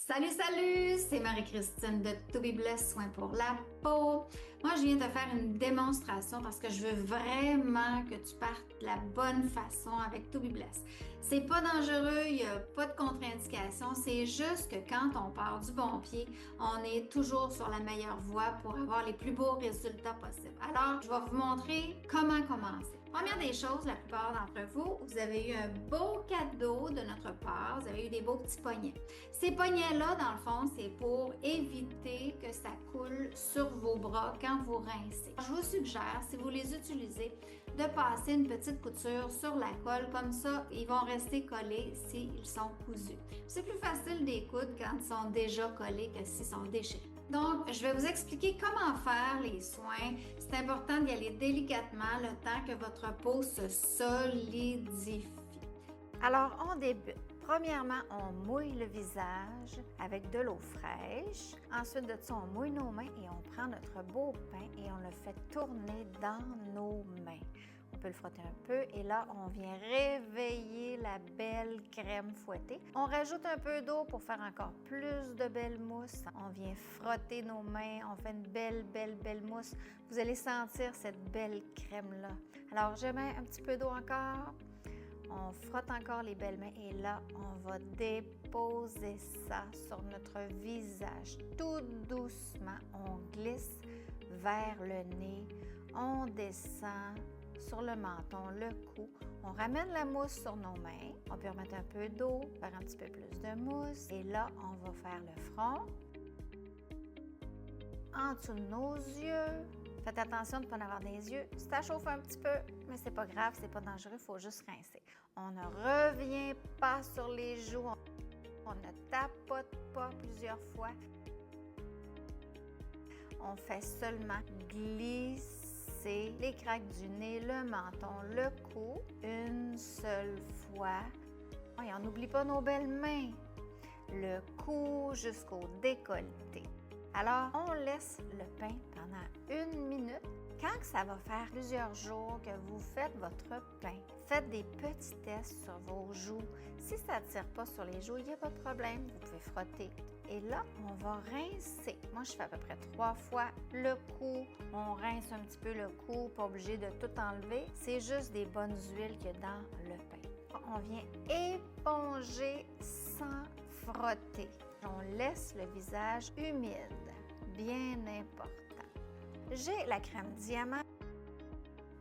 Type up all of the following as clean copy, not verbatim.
Salut, salut! C'est Marie-Christine de To Be Blessed Soins pour la peau. Moi, je viens te faire une démonstration parce que je veux vraiment que tu partes de la bonne façon avec To Be Blessed. C'est pas dangereux, il n'y a pas de contre-indication. C'est juste que quand on part du bon pied, on est toujours sur la meilleure voie pour avoir les plus beaux résultats possibles. Alors, je vais vous montrer comment commencer. Première des choses, la plupart d'entre vous, vous avez eu un beau cadeau de notre part. Vous avez eu des beaux petits poignets. Ces poignets-là, dans le fond, c'est pour éviter que ça coule sur vos bras quand vous rincez. Je vous suggère, si vous les utilisez, de passer une petite couture sur la colle. Comme ça, ils vont rester collés s'ils sont cousus. C'est plus facile des coudre quand ils sont déjà collés que s'ils sont déchirés. Donc, je vais vous expliquer comment faire les soins. C'est important d'y aller délicatement le temps que votre peau se solidifie. Alors, on débute. Premièrement, on mouille le visage avec de l'eau fraîche. Ensuite de ça, on mouille nos mains et on prend notre beau pain et on le fait tourner dans nos mains. On peut le frotter un peu et là, on vient réveiller la belle crème fouettée. On rajoute un peu d'eau pour faire encore plus de belle mousse. On vient frotter nos mains, on fait une belle mousse. Vous allez sentir cette belle crème-là. Alors, je mets un petit peu d'eau encore. On frotte encore les belles mains et là, on va déposer ça sur notre visage. Tout doucement, on glisse vers le nez, on descend sur le menton, le cou. On ramène la mousse sur nos mains. On peut remettre un peu d'eau, faire un petit peu plus de mousse. Et là, on va faire le front, en dessous de nos yeux. Faites attention de ne pas en avoir des yeux. Ça chauffe un petit peu, mais c'est pas grave, c'est pas dangereux, il faut juste rincer. On ne revient pas sur les joues, on ne tapote pas plusieurs fois. On fait seulement glisser les craques du nez, le menton, le cou, une seule fois. Et on n'oublie pas nos belles mains, le cou jusqu'au décolleté. Alors, on laisse le pain pendant 1 minute. Quand ça va faire plusieurs jours que vous faites votre pain, faites des petits tests sur vos joues. Si ça ne tire pas sur les joues, il n'y a pas de problème, vous pouvez frotter. Et là, on va rincer. Moi, je fais à peu près 3 fois le cou. On rince un petit peu le cou, pas obligé de tout enlever. C'est juste des bonnes huiles qu'il y a dans le pain. On vient éponger sans frotter. On laisse le visage humide, bien important. J'ai la crème diamant.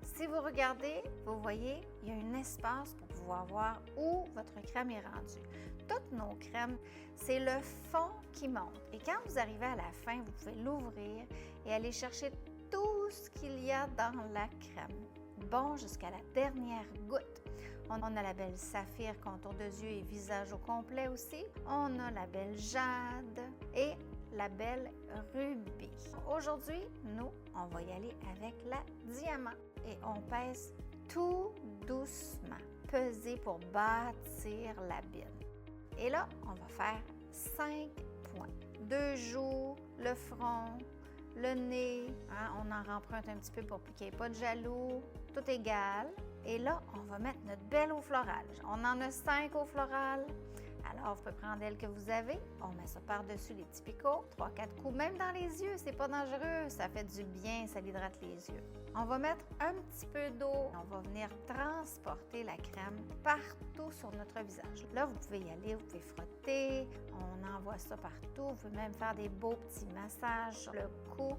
Si vous regardez, vous voyez, il y a un espace pour pouvoir voir où votre crème est rendue. Toutes nos crèmes, c'est le fond qui monte. Et quand vous arrivez à la fin, vous pouvez l'ouvrir et aller chercher tout ce qu'il y a dans la crème. Bon jusqu'à la dernière goutte. On a la belle saphir contour de yeux et visage au complet aussi. On a la belle jade et la belle rubis. Aujourd'hui, nous, on va y aller avec la diamant et on pèse tout doucement. Peser pour bâtir la bine. Et là, on va faire 5 points. 2 joues, le front, le nez, on en remprunte un petit peu pour qu'il n'y ait pas de jaloux, tout égal. Et là, on va mettre notre belle eau florale. On en a 5 eaux florales. Alors, vous pouvez prendre celle que vous avez. On met ça par-dessus les petits picots, 3-4 coups, même dans les yeux, c'est pas dangereux. Ça fait du bien, ça hydrate les yeux. On va mettre un petit peu d'eau. On va venir transporter la crème partout sur notre visage. Là, vous pouvez y aller, vous pouvez frotter. On envoie ça partout. Vous pouvez même faire des beaux petits massages sur le cou,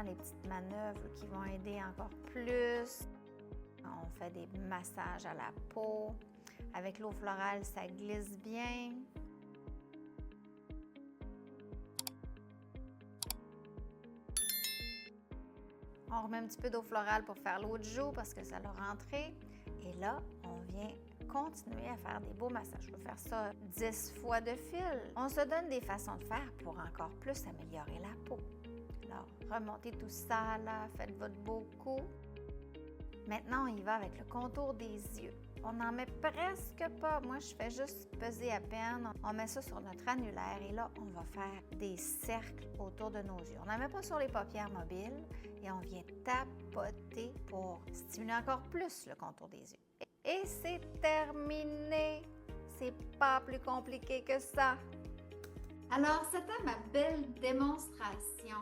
les petites manœuvres qui vont aider encore plus. On fait des massages à la peau. Avec l'eau florale, ça glisse bien. On remet un petit peu d'eau florale pour faire l'autre joue parce que ça l'a rentré. Et là, on vient continuer à faire des beaux massages. Je peux faire ça 10 fois de fil. On se donne des façons de faire pour encore plus améliorer la peau. Alors, remontez tout ça, là, faites votre beau coup. Maintenant, on y va avec le contour des yeux. On n'en met presque pas. Moi, je fais juste peser à peine. On met ça sur notre annulaire et là, on va faire des cercles autour de nos yeux. On n'en met pas sur les paupières mobiles et on vient tapoter pour stimuler encore plus le contour des yeux. Et c'est terminé! C'est pas plus compliqué que ça! Alors, c'était ma belle démonstration.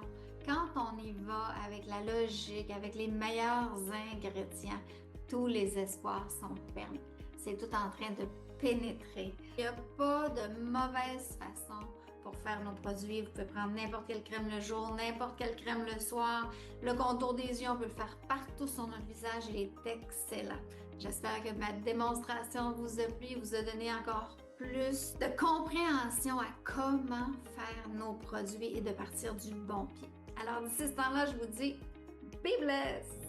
Quand on y va avec la logique, avec les meilleurs ingrédients, tous les espoirs sont permis. C'est tout en train de pénétrer. Il n'y a pas de mauvaise façon pour faire nos produits. Vous pouvez prendre n'importe quelle crème le jour, n'importe quelle crème le soir. Le contour des yeux, on peut le faire partout sur notre visage. Il est excellent. J'espère que ma démonstration vous a plu, vous a donné encore plus de compréhension à comment faire nos produits et de partir du bon pied. Alors d'ici ce temps-là, je vous dis, be blessed!